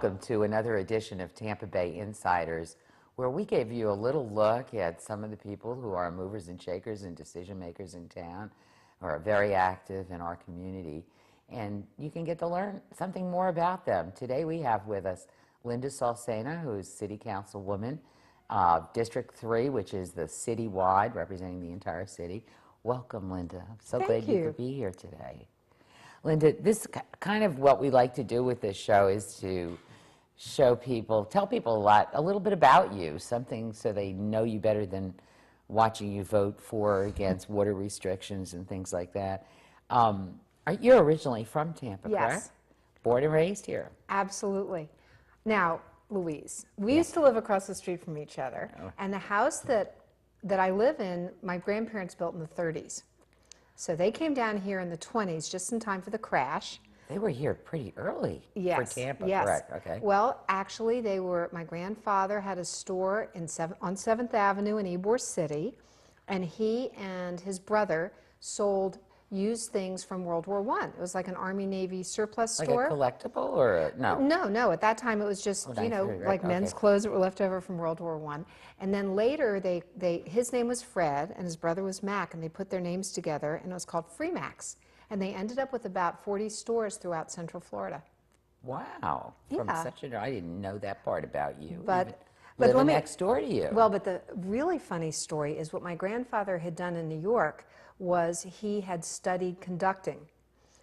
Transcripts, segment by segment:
welcome to another edition of Tampa Bay Insiders, where we gave you a little look at some of the people who are movers and shakers and decision makers in town, who are very active in our community, and you can get to learn something more about them. Today we have with us Linda Saul-Sena, who is City Councilwoman, District 3, which is the citywide, representing the entire city. Welcome, Linda. I'm so glad you could be here today. Linda, this kind of what we like to do with this show is to show people, tell people a little bit about you, something so they know you better than watching you vote for or against water restrictions and things like that. You're originally from Tampa, correct? Yes. Born and raised here? Absolutely. Now, Louise, we used to live across the street from each other, and the house that I live in, my grandparents built in the 30s. So they came down here in the 20s, just in time for the crash. They were here pretty early for Tampa, correct? Okay. Well, actually, my grandfather had a store on 7th Avenue in Ybor City, and he and his brother sold used things from World War I. It was like an Army-Navy surplus store. Like a collectible or no? No. At that time, it was just, like men's clothes that were left over from World War I. And then later, his name was Fred, and his brother was Mac, and they put their names together, and it was called Free Max. And they ended up with about 40 stores throughout Central Florida. Wow. From I didn't know that part about you. But living next door to you. Well, but the really funny story is what my grandfather had done in New York was he had studied conducting,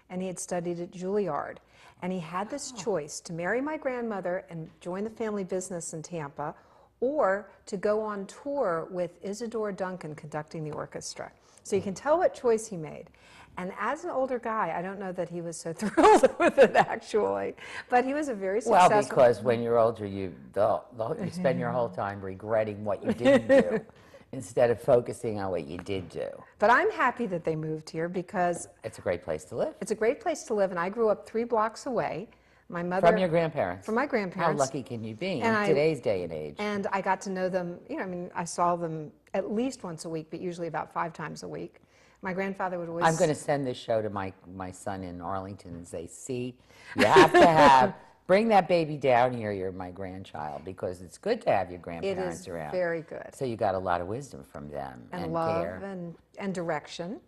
and he had studied at Juilliard. And he had this choice to marry my grandmother and join the family business in Tampa, or to go on tour with Isadora Duncan conducting the orchestra. So you can tell what choice he made. And as an older guy, I don't know that he was so thrilled with it, actually. But he was a very successful... Well, because when you're older, you spend your whole time regretting what you didn't do instead of focusing on what you did do. But I'm happy that they moved here because... It's a great place to live. It's a great place to live, and I grew up 3 blocks away. My mother... From your grandparents? From my grandparents. How lucky can you be in today's day and age? And I got to know them, I saw them at least once a week, but usually about 5 times a week. My grandfather would always... I'm going to send this show to my son in Arlington and say, see, you have to bring that baby down here, you're my grandchild, because it's good to have your grandparents around. It is very good. So you got a lot of wisdom from them. And love care. And direction.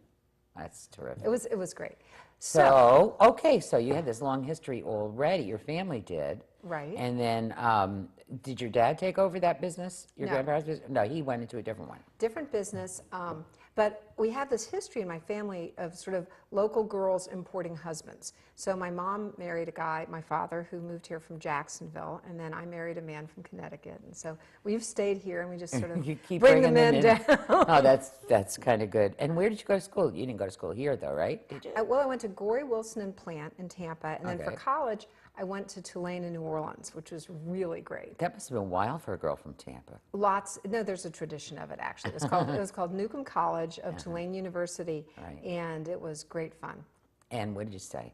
That's terrific. It was great. So, okay, so you had this long history already, your family did. Right. And then, did your dad take over that business, your No. grandparents' business? No, he went into a different one. Different business, but we have this history in my family of sort of local girls importing husbands. So my mom married a guy, my father, who moved here from Jacksonville, and then I married a man from Connecticut. And so we've stayed here, and we just sort of you keep bring the bringing men them in. down. Oh, that's kind of good. And where did you go to school? You didn't go to school here, though, right? Did you? Well, I went to Gorey Wilson and Plant in Tampa, and then for college, I went to Tulane in New Orleans, which was really great. That must have been wild for a girl from Tampa. No, there's a tradition of it, actually. It was called Newcomb College of Tulane University, and it was great fun. And what did you say?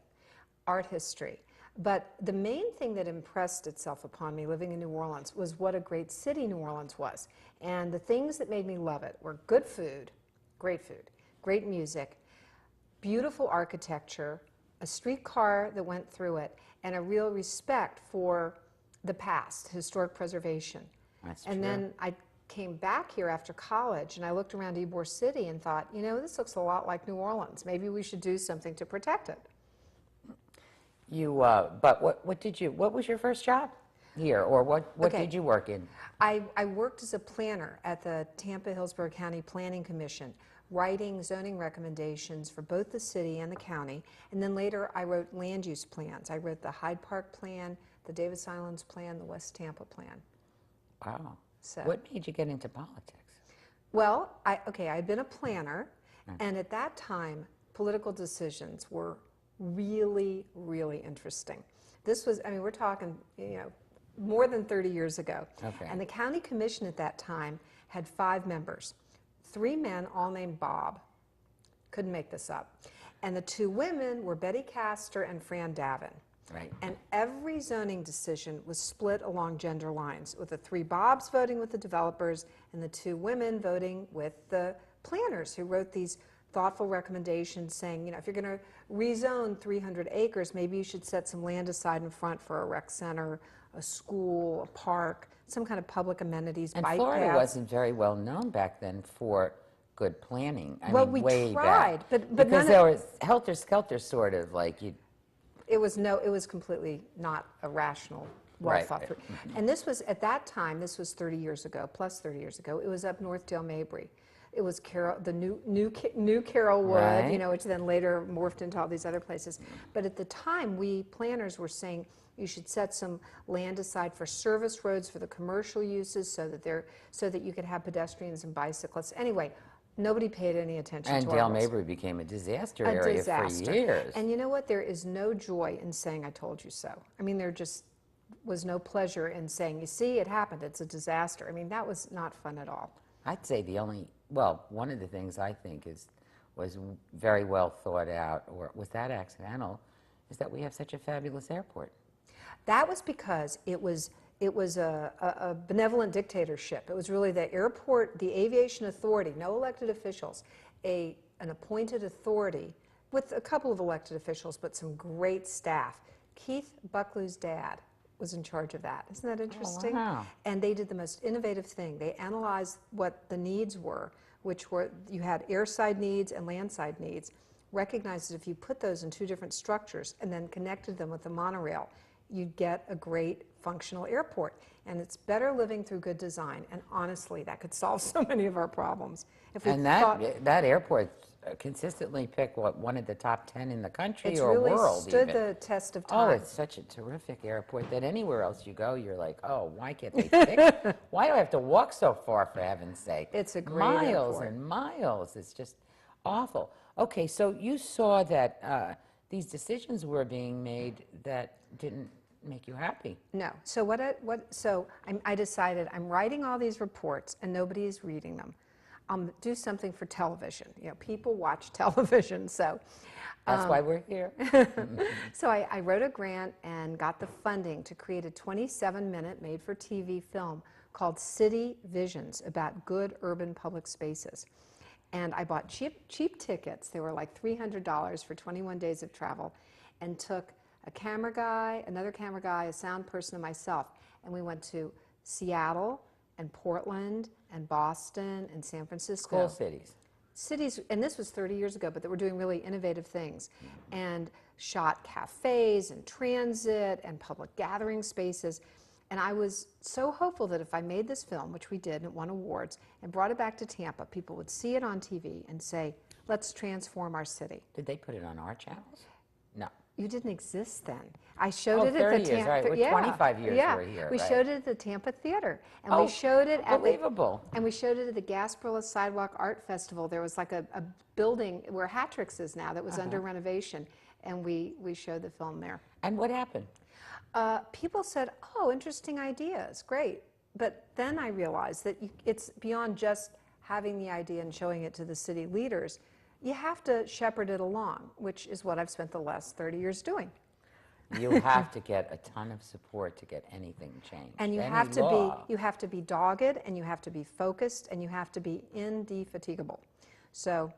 Art history. But the main thing that impressed itself upon me living in New Orleans was what a great city New Orleans was. And the things that made me love it were good food, great music, beautiful architecture, a streetcar that went through it, and a real respect for the past, historic preservation. That's and true. Then I came back here after college, and I looked around Ybor City and thought, this looks a lot like New Orleans. Maybe we should do something to protect it. But what was your first job here, or what did you work in? I worked as a planner at the Tampa-Hillsborough County Planning Commission, writing zoning recommendations for both the city and the county, and then later I wrote land use plans. I wrote the Hyde Park plan, the Davis Islands plan, the West Tampa plan. Wow. So, what made you get into politics? Well, I'd been a planner, and at that time, political decisions were really, really interesting. This was, we're talking, more than 30 years ago. Okay. And the county commission at that time had 5 members. 3 men, all named Bob. Couldn't make this up. And the 2 women were Betty Castor and Fran Davin. Right. And every zoning decision was split along gender lines, with the 3 Bobs voting with the developers and the 2 women voting with the planners who wrote these thoughtful recommendations saying, if you're going to rezone 300 acres, maybe you should set some land aside in front for a rec center a school, a park, some kind of public amenities, And bike Florida paths. wasn't very well known back then for good planning. I Well, mean, we way tried, back. but because none there of was helter-skelter sort of like you. it was completely not a rational, well Right. thought through. And this was at that time. This was 30 years ago, plus 30 years ago. It was up Northdale Mabry. It was the new Carrollwood, Right. you know, which then later morphed into all these other places. But at the time, we planners were saying you should set some land aside for service roads for the commercial uses, so that you could have pedestrians and bicyclists. Anyway, nobody paid any attention And to our Dale rules. Mabry became a disaster A area disaster. for years. And you know what? There is no joy in saying "I told you so." I mean, there just was no pleasure in saying, "You see, it happened. It's a disaster." I mean, that was not fun at all. I'd say one of the things I think was very well thought out, or was that accidental, is that we have such a fabulous airport. That was because it was a benevolent dictatorship. It was really the airport, the aviation authority, no elected officials, an appointed authority with a couple of elected officials, but some great staff. Keith Buckley's dad was in charge of that. Isn't that interesting? Oh, wow. And they did the most innovative thing. They analyzed what the needs were, which were, you had airside needs and landside needs, recognized that if you put those in two different structures and then connected them with the monorail, you'd get a great functional airport. And it's better living through good design. And honestly, that could solve so many of our problems. If we And thought, that airport consistently picked one of the top 10 in the country it's or really world stood even. the test of Oh, time. it's such a terrific airport that anywhere else you go, you're like, oh, why can't they fix? Why do I have to walk so far, for heaven's sake? It's a great miles airport. and miles. It's just awful. Okay, so you saw that these decisions were being made that didn't make you happy. No. So I decided I'm writing all these reports and nobody is reading them. I'll do something for television. You know, people watch television, so. That's why we're here. So I wrote a grant and got the funding to create a 27-minute made-for-TV film called City Visions about good urban public spaces. And I bought cheap tickets. They were like $300 for 21 days of travel, and took a camera guy, another camera guy, a sound person, and myself. And we went to Seattle and Portland and Boston and San Francisco. Cool cities. Cities, and this was 30 years ago, but that were doing really innovative things, and shot cafes and transit and public gathering spaces. And I was so hopeful that if I made this film, which we did, and it won awards, and brought it back to Tampa, people would see it on TV and say, let's transform our city. Did they put it on our channels? No. You didn't exist then. I showed it at 30 the years, Tampa. right. We're 25 years we're here, We right. showed it at the Tampa Theater, and Oh, we showed it at unbelievable. and we showed it at the Gasparilla Sidewalk Art Festival. There was like a building where Hatrix is now that was under renovation, and we showed the film there. And what happened? People said, "Oh, interesting ideas, great." But then I realized that it's beyond just having the idea and showing it to the city leaders. You have to shepherd it along, which is what I've spent the last 30 years doing. You have to get a ton of support to get anything changed. And you Any have to law. be dogged, and you have to be focused, and you have to be indefatigable. So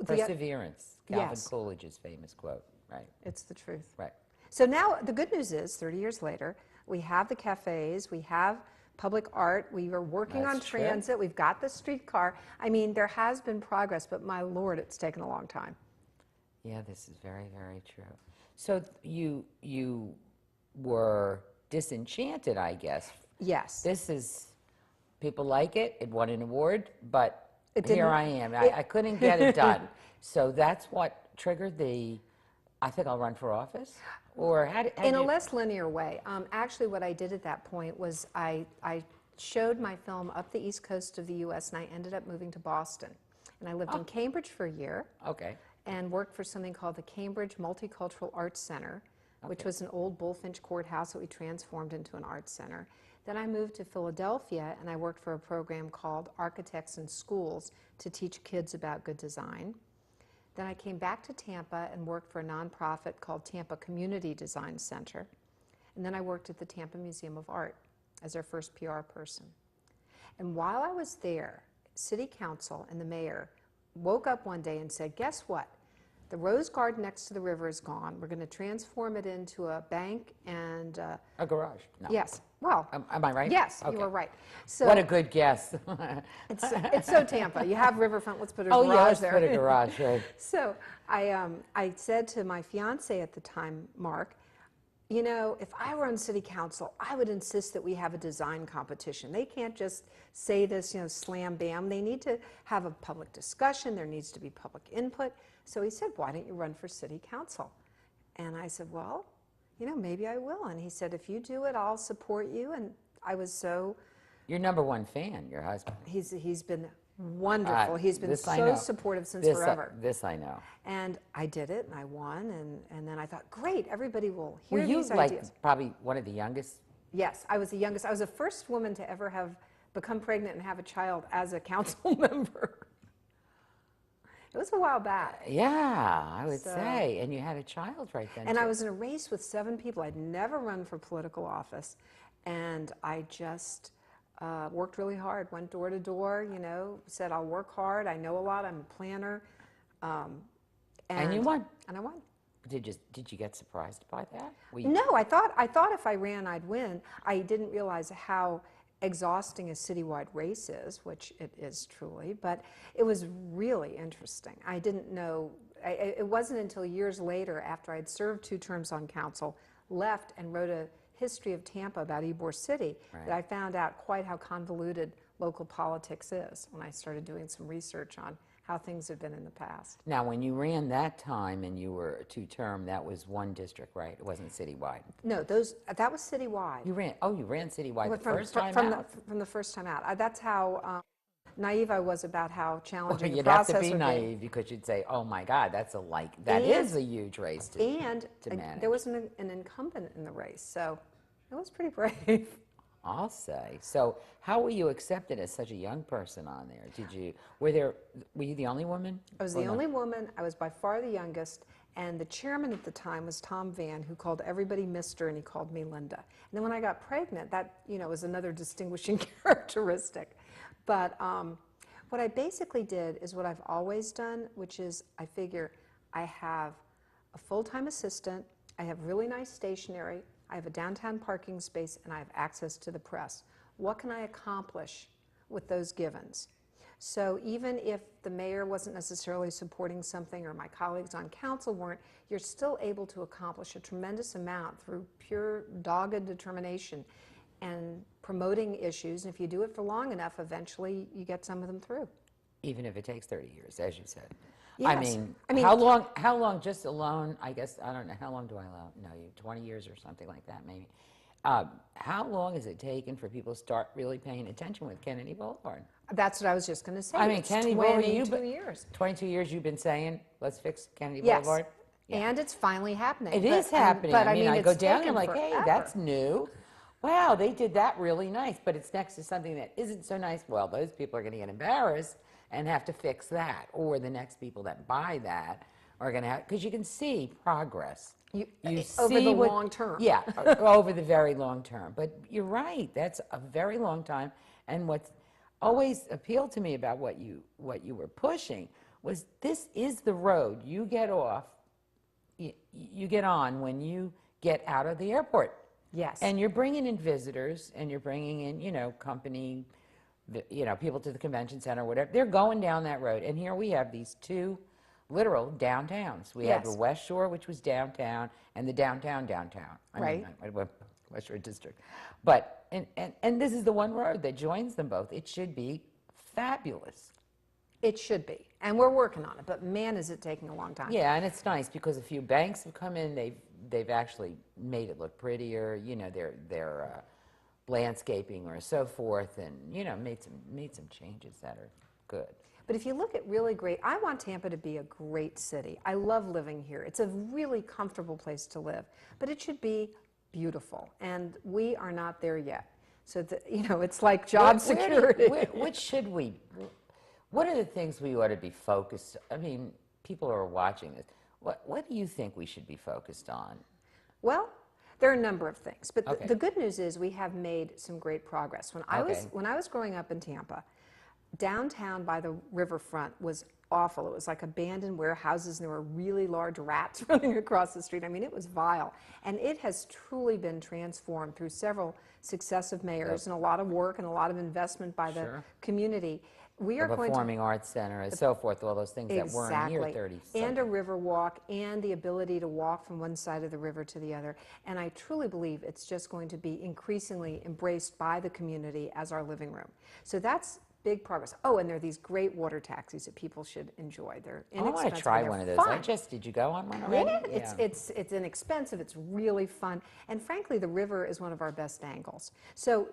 Perseverance. Calvin Yes. Coolidge's famous quote, right? it's the truth. Right. So now the good news is, 30 years later, we have the cafes, we have public art, we are working on That's true. transit, we've got the streetcar. I mean, there has been progress, but my Lord, it's taken a long time. Yeah, this is very, very true. So you were disenchanted, I guess. Yes. This is, people like it, it won an award, but It here didn't- I am. I couldn't get it done. So that's what triggered I think I'll run for office? Or how did In a you- less linear way. Actually, what I did at that point was I showed my film up the East Coast of the U.S., and I ended up moving to Boston. And I lived in Cambridge for a year Okay. and worked for something called the Cambridge Multicultural Arts Center, which Okay. was an old Bullfinch courthouse that we transformed into an arts center. Then I moved to Philadelphia, and I worked for a program called Architects in Schools to teach kids about good design. Then I came back to Tampa and worked for a nonprofit called Tampa Community Design Center. And then I worked at the Tampa Museum of Art as their first PR person. And while I was there, City Council and the mayor woke up one day and said, guess what? The rose garden next to the river is gone. We're going to transform it into a bank and A garage? No. yes. Well, Am I right? yes, Okay. you were right. So What a good guess. it's so Tampa. You have riverfront. Let's put a Oh, garage yeah, let's there. put a garage, right. So I said to my fiance at the time, Mark, you know, if I were on city council, I would insist that we have a design competition. They can't just say this, you know, slam bam. They need to have a public discussion. There needs to be public input. So he said, why don't you run for city council? And I said, well, you know, maybe I will. And he said, if you do it, I'll support you. And I was so... Your #1 fan, your husband. He's been wonderful. He's been This I so know. supportive since This, forever. This I know. And I did it, and I won, and then I thought, great, everybody will hear Were you these like ideas. probably one of the youngest? Yes, I was the youngest. I was the first woman to ever have become pregnant and have a child as a council member. It was a while back. Yeah, I would So- say. And you had a child right then, And too. I was in a race with 7 people. I'd never run for political office. And I just worked really hard, went door to door, you know, said I'll work hard. I know a lot. I'm a planner. And you won. And I won. Did you get surprised by that? No, I thought if I ran, I'd win. I didn't realize how exhausting a citywide race is, which it is truly, but it was really interesting. I didn't know, it wasn't until years later, after I'd served 2 terms on council, left and wrote a history of Tampa about Ybor City, that I found out quite how convoluted local politics is when I started doing some research on how things have been in the past. Now, when you ran that time and you were a 2-term, that was 1 district, right? It wasn't citywide. No, that was citywide. You ran citywide the From- first time from out? from the first time out. That's how naive I was about how challenging the You'd have process to be would naive because you'd say, "Oh my God, that And- is a huge race to And manage." there was an incumbent in the race, so it was pretty brave. I'll say. So, how were you accepted as such a young person on there? Were you the only woman? I was Or the no? only woman. I was by far the youngest, and the chairman at the time was Tom Van, who called everybody Mr. and he called me Linda. And then when I got pregnant, that was another distinguishing characteristic. But what I basically did is what I've always done, which is I figure I have a full-time assistant, I have really nice stationery, I have a downtown parking space, and I have access to the press. What can I accomplish with those givens? So even if the mayor wasn't necessarily supporting something or my colleagues on council weren't, you're still able to accomplish a tremendous amount through pure dogged determination and promoting issues. And if you do it for long enough, eventually you get some of them through. Even if it takes 30 years, as you said. Yes. I mean, how long just alone, I guess, I don't know, how long do I know you? 20 years or something like that, maybe. How long has it taken for people to start really paying attention with Kennedy Boulevard? That's what I was just going to say. I mean, It's Kennedy Boulevard, 22 years. 22 years you've been saying, let's fix Kennedy Yes. Boulevard? Yeah. And it's finally happening. It is happening. But I mean, I go it's down and I'm taken like, hey, forever. that's new. Wow, they did that really nice, but it's next to something that isn't so nice. Well, those people are going to get embarrassed and have to fix that, or the next people that buy that are going to have, because you can see progress. You over see the what- long term. Yeah, over the very long term. But you're right, that's a very long time. And what's always appealed to me about what you were pushing was this is the road you get off, you get on when you get out of the airport. Yes. And you're bringing in visitors, and you're bringing in, company, people to the convention center, whatever. They're going down that road. And here we have these 2 literal downtowns. We have Yes. the West Shore, which was downtown, and the downtown. Right. West Shore District. But, and this is the one road that joins them both. It should be fabulous. It should be. And we're working on it. But man, is it taking a long time. Yeah, and it's nice because a few banks have come in. They've actually made it look prettier. Their landscaping or so forth, and made some changes that are good. But if you look at really great, I want Tampa to be a great city. I love living here. It's a really comfortable place to live. But it should be beautiful. And we are not there yet. So, it's like job security. What are the things we ought to be focused? I mean, people are watching this. What do you think we should be focused on? Well, there are a number of things, but Okay. the good news is we have made some great progress. When I was growing up in Tampa, downtown by the riverfront was awful. It was like abandoned warehouses, and there were really large rats running across the street. I mean, it was vile. And it has truly been transformed through several successive mayors and a lot of work and a lot of investment by the community. We are The going to Performing Arts Center and so forth, all those things that weren't here 30 and a river walk and the ability to walk from one side of the river to the other. And I truly believe it's just going to be increasingly embraced by the community as our living room. So that's big progress. Oh, and there are these great water taxis that people should enjoy. They're inexpensive. I want to try one of those. Fun. Did you go on one already? Yeah, it's inexpensive. It's really fun. And frankly, the river is one of our best angles. So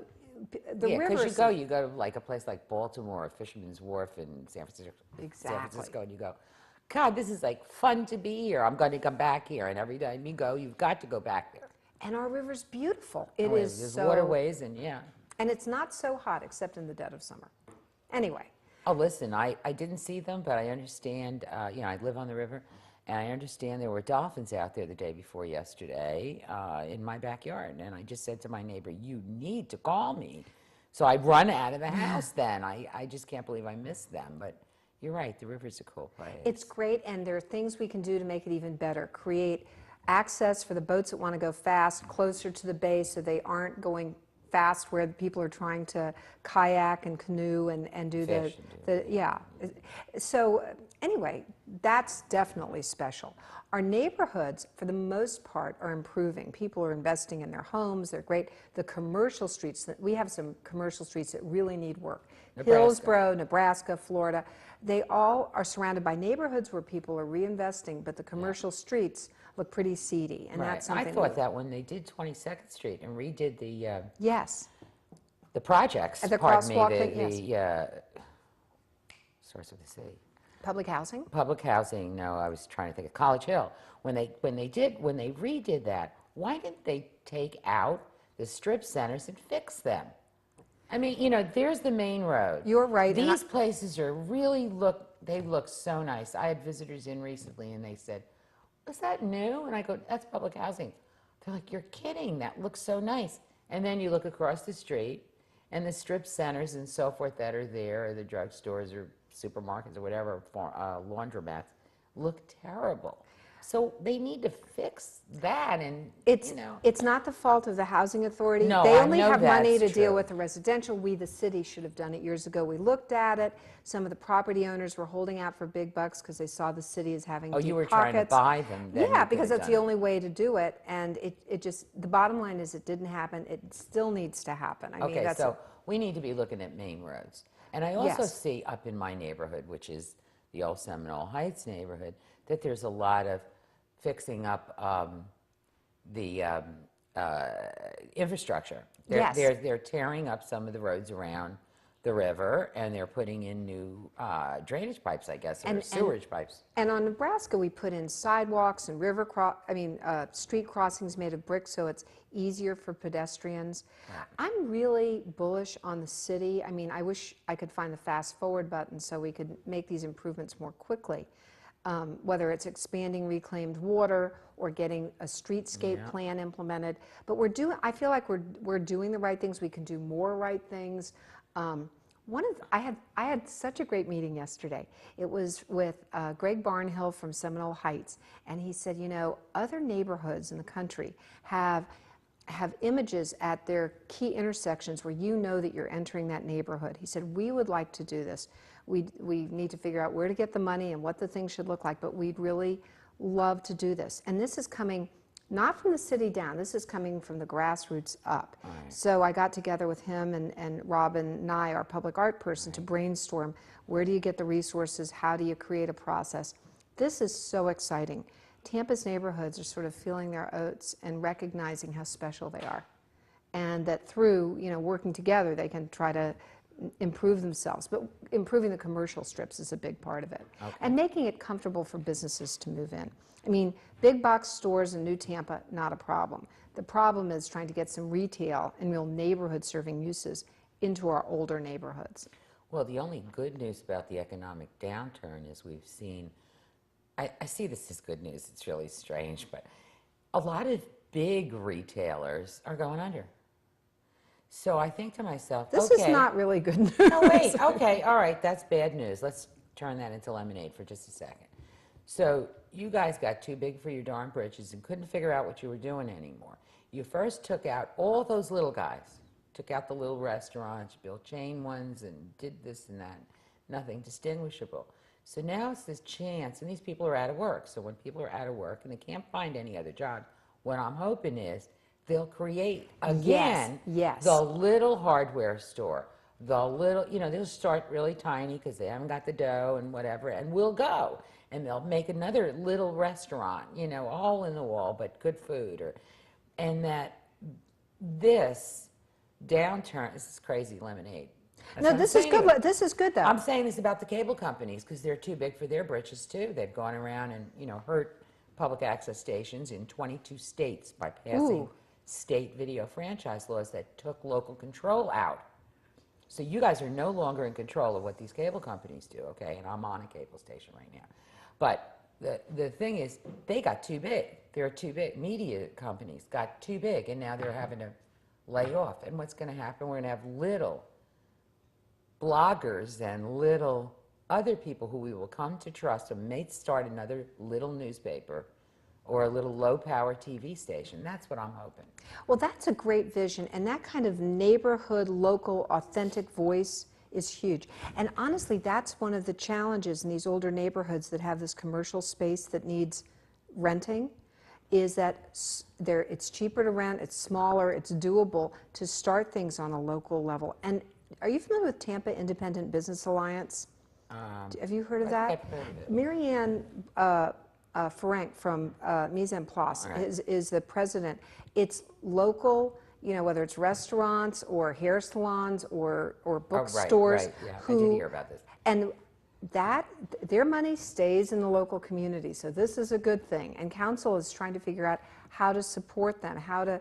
the river. Because you go to like a place like Baltimore or Fisherman's Wharf in San Francisco. Exactly. San Francisco, and you go, God, this is like fun to be here. I'm going to come back here. And every time you go, you've got to go back there. And our river's beautiful. It is There's so. waterways and And it's not so hot except in the dead of summer. Anyway. Oh, listen, I didn't see them, but I understand, I live on the river, and I understand there were dolphins out there the day before yesterday in my backyard. And I just said to my neighbor, you need to call me. So I run out of the house then. I just can't believe I missed them. But you're right, the river's a cool place. It's great, and there are things we can do to make it even better. Create access for the boats that want to go fast closer to the bay so they aren't going fast where the people are trying to kayak and canoe and do the so anyway, that's definitely special. Our neighborhoods for the most part are improving. People are investing in their homes. They're great. The commercial streets, we have some commercial streets that really need work. Hillsborough, Nebraska, Florida, they all are surrounded by neighborhoods where people are reinvesting, but the commercial streets look pretty seedy, and that's something. I thought that when they did 22nd Street and redid the the projects, the pardon crosswalk me, thing, starts with a C. Public housing. Public housing. No, I was trying to think of College Hill. When they redid that, why didn't they take out the strip centers and fix them? I mean, there's the main road. You're right. These places are really they look so nice. I had visitors in recently, and they said, is that new? And I go, that's public housing. They're like, you're kidding. That looks so nice. And then you look across the street, and the strip centers and so forth that are there, or the drugstores or supermarkets or whatever, laundromats, look terrible. So they need to fix that, and it's not the fault of the housing authority. No, they I only know have money to that's deal true. with the residential. We, the city, should have done it years ago. We looked at it. Some of the property owners were holding out for big bucks because they saw the city as having deep you were pockets. trying to buy them. Then Yeah, you because could have that's done the it. only way to do it. And it just, the bottom line is it didn't happen. It still needs to happen. I mean, that's so we need to be looking at main roads. And I also Yes. see up in my neighborhood, which is the old Seminole Heights neighborhood, that there's a lot of fixing up the infrastructure. They're tearing up some of the roads around the river, and they're putting in new drainage pipes, I guess, or sewerage pipes. And on Nebraska, we put in sidewalks and street crossings made of brick, so it's easier for pedestrians. Right. I'm really bullish on the city. I mean, I wish I could find the fast forward button so we could make these improvements more quickly. Whether it's expanding reclaimed water or getting a streetscape plan implemented, but I feel like we're doing the right things. We can do more right things. I had such a great meeting yesterday. It was with Greg Barnhill from Seminole Heights, and he said, other neighborhoods in the country have images at their key intersections where you know that you're entering that neighborhood. He said, we would like to do this. We need to figure out where to get the money and what the thing should look like, but we'd really love to do this. And this is coming not from the city down, this is coming from the grassroots up. Right. So I got together with him and Robin Nye, our public art person, to brainstorm, where do you get the resources, how do you create a process? This is so exciting. Tampa's neighborhoods are sort of feeling their oats and recognizing how special they are. And that through, working together, they can try to improve themselves, but improving the commercial strips is a big part of it. Okay. And making it comfortable for businesses to move in. I mean, big box stores in New Tampa, not a problem. The problem is trying to get some retail and real neighborhood serving uses into our older neighborhoods. Well, the only good news about the economic downturn is we've seen, I see this as good news, it's really strange, but a lot of big retailers are going under. So I think to myself, This okay. is not really good news. No, wait, okay, all right, that's bad news. Let's turn that into lemonade for just a second. So you guys got too big for your darn britches and couldn't figure out what you were doing anymore. You first took out all those little guys, took out the little restaurants, built chain ones, and did this and that. Nothing distinguishable. So now it's this chance, and these people are out of work. So when people are out of work and they can't find any other job, what I'm hoping is they'll create again the little hardware store, the little, they'll start really tiny because they haven't got the dough and whatever, and we'll go. And they'll make another little restaurant, a hole in the wall, but good food. And that this downturn, this is crazy lemonade. No, this is good. This is good, though. I'm saying this about the cable companies because they're too big for their britches, too. They've gone around and, hurt public access stations in 22 states by passing state video franchise laws that took local control out. So you guys are no longer in control of what these cable companies do, okay? And I'm on a cable station right now. But the thing is, they got too big. They're too big. Media companies got too big, and now they're having to lay off. And what's going to happen? We're going to have little bloggers and little other people who we will come to trust and may start another little newspaper or a little low-power TV station. That's what I'm hoping. Well, that's a great vision, and that kind of neighborhood, local, authentic voice is huge. And honestly, that's one of the challenges in these older neighborhoods that have this commercial space that needs renting, is that it's cheaper to rent, it's smaller, it's doable to start things on a local level. And are you familiar with Tampa Independent Business Alliance? Have you heard of that? I've heard of it. Marianne Ferenc from Mise en Place is the president. It's local, whether it's restaurants or hair salons or bookstores. Right. Yeah, I did hear about this. And their money stays in the local community, so this is a good thing. And council is trying to figure out how to support them, how to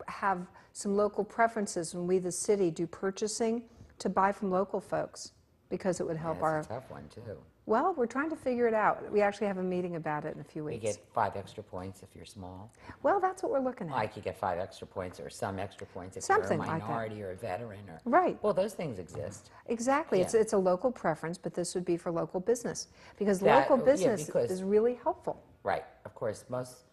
have some local preferences when we, the city, do purchasing to buy from local folks, because it would help our. That's a tough one too. Well, we're trying to figure it out. We actually have a meeting about it in a few weeks. You get 5 extra points if you're small. Well, that's what we're looking at. Like you get 5 extra points or some extra points if Something you're a like that. minority or a veteran. Right. Well, those things exist. Exactly. Yeah. It's a local preference, but this would be for local business, because local business is really helpful. Right. Of course, most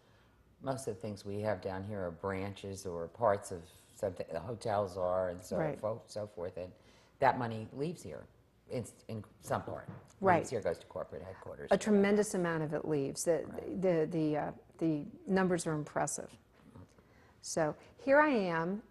of the things we have down here are branches or parts of something. The hotels are and so forth, and that money leaves here in some part. Right. Leaves here, goes to corporate headquarters. A tremendous amount of it leaves. The numbers are impressive. So here I am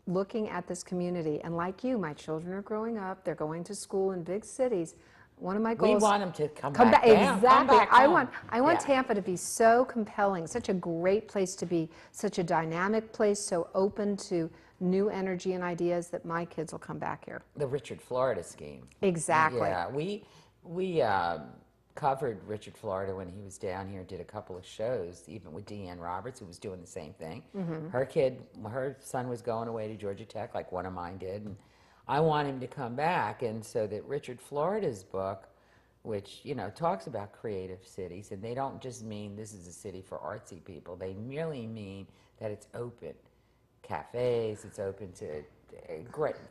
looking at this community, and like you, my children are growing up. They're going to school in big cities. One of my goals. We want them to come back down. Exactly. Come back home. I want Tampa to be so compelling, such a great place to be, such a dynamic place, so open to new energy and ideas that my kids will come back here. The Richard Florida scheme. Exactly. Yeah, we covered Richard Florida when he was down here, did a couple of shows, even with Deanne Roberts, who was doing the same thing. Mm-hmm. Her son was going away to Georgia Tech, like one of mine did, and I want him to come back. And so that Richard Florida's book, which, talks about creative cities, and they don't just mean this is a city for artsy people, they merely mean that it's open. Cafes, it's open to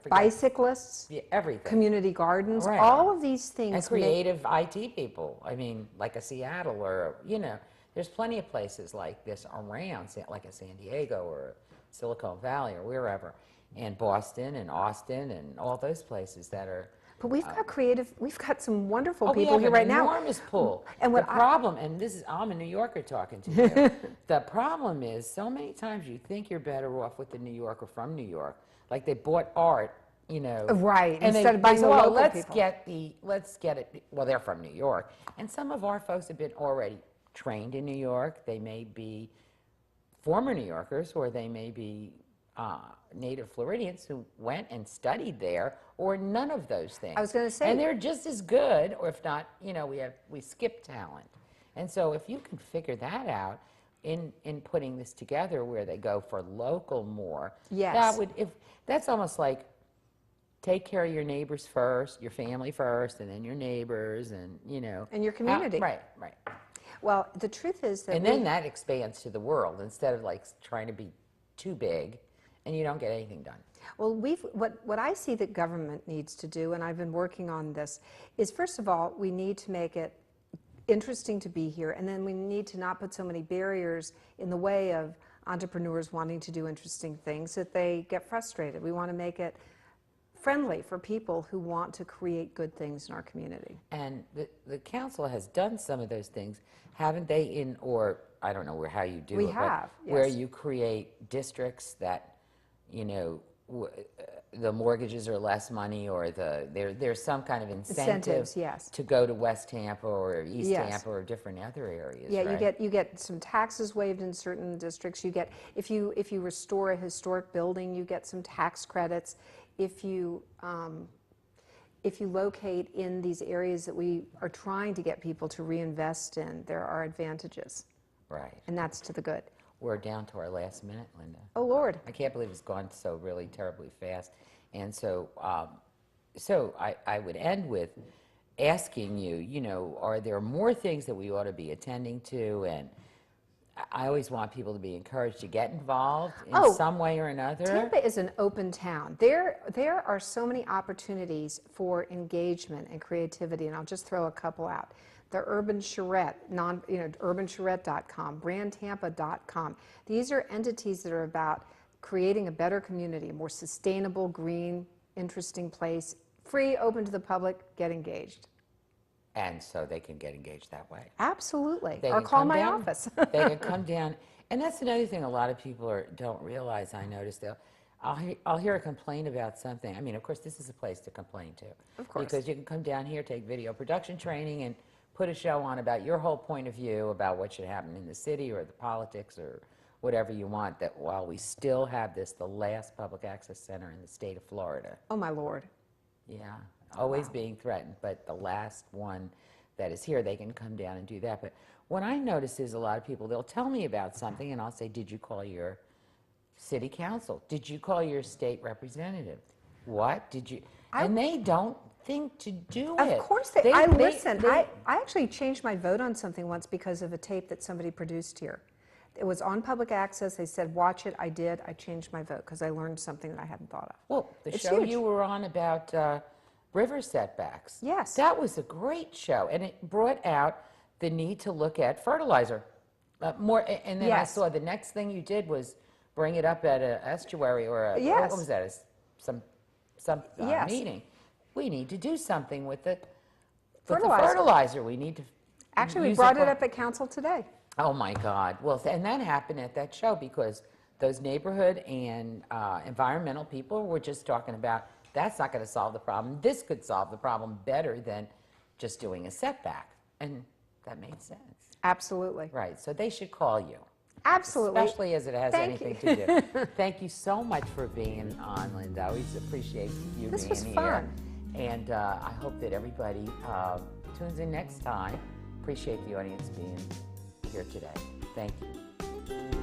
bicyclists, everything, community gardens, right. All of these things. And creative IT people. I mean, like a Seattle or, there's plenty of places like this around, like a San Diego or Silicon Valley or wherever, and Boston and Austin and all those places that are. But we've got we've got some wonderful people here right now. We have an enormous pool. And the problem, and I'm a New Yorker talking to you, the problem is so many times you think you're better off with the New Yorker from New York. Like they bought art, Right, and instead of buying the local let's people. Let's get it, well, they're from New York. And some of our folks have been already trained in New York. They may be former New Yorkers, or they may be native Floridians who went and studied there, or none of those things. I was going to say. And they're just as good, or if not, we skip talent. And so if you can figure that out in putting this together where they go for local more, yes. That's almost like take care of your neighbors first, your family first, and then your neighbors, and and your community. Right. Well, the truth is that then that expands to the world instead of like trying to be too big, and you don't get anything done. Well, what I see that government needs to do, and I've been working on this, is first of all, we need to make it interesting to be here, and then we need to not put so many barriers in the way of entrepreneurs wanting to do interesting things that they get frustrated. We want to make it friendly for people who want to create good things in our community. And the council has done some of those things, haven't they? Or I don't know how you do We it, have, but where yes. you create districts that, you know, the mortgages are less money, or there's some kind of incentive Incentives, yes. to go to West Tampa or East Yes. Tampa or different other areas. Yeah, right? you get some taxes waived in certain districts. You get, if you restore a historic building, you get some tax credits. If you locate in these areas that we are trying to get people to reinvest in, there are advantages. Right. And that's to the good. We're down to our last minute, Linda. Oh, Lord. I can't believe it's gone so really terribly fast. And so, I would end with asking you, you know, are there more things that we ought to be attending to? And I always want people to be encouraged to get involved in some way or another. Tampa is an open town. There are so many opportunities for engagement and creativity, and I'll just throw a couple out. The Urban Charrette, urbancharrette.com, brandtampa.com. These are entities that are about creating a better community, a more sustainable, green, interesting place, free, open to the public, get engaged. And so they can get engaged that way. Absolutely. They Or can call come my down, office. They can come down. And that's another thing a lot of people don't realize, I noticed. I'll hear a complaint about something. I mean, of course, this is a place to complain to. Of course. Because you can come down here, take video production training, and put a show on about your whole point of view about what should happen in the city or the politics or whatever you want, that while we still have the last public access center in the state of Florida. Oh, my Lord. Yeah, always being threatened, but the last one that is here, they can come down and do that. But what I notice is a lot of people, they'll tell me about something, and I'll say, did you call your city council? Did you call your state representative? What did you? And they don't think to do it. Of course they listen. I actually changed my vote on something once because of a tape that somebody produced here. It was on public access. They said, watch it. I did. I changed my vote because I learned something that I hadn't thought of. Well, the It's show huge. you were on about river setbacks. Yes. That was a great show, and it brought out the need to look at fertilizer more. And then I Yes. saw the next thing you did was bring it up at an estuary or a, Yes. what was that? Some Yes. meeting. We need to do something with the Fertilizer. fertilizer. We need to Actually, we use brought it for- up at council today. Oh my God! Well, and that happened at that show because those neighborhood and environmental people were just talking about that's not going to solve the problem. This could solve the problem better than just doing a setback, and that made sense. Absolutely. Right. So they should call you. Absolutely. Especially as it has Thank anything to do. Thank you so much for being on, Linda. I always appreciate you This being was here. fun. And I hope that everybody tunes in next time. Appreciate the audience being here today. Thank you.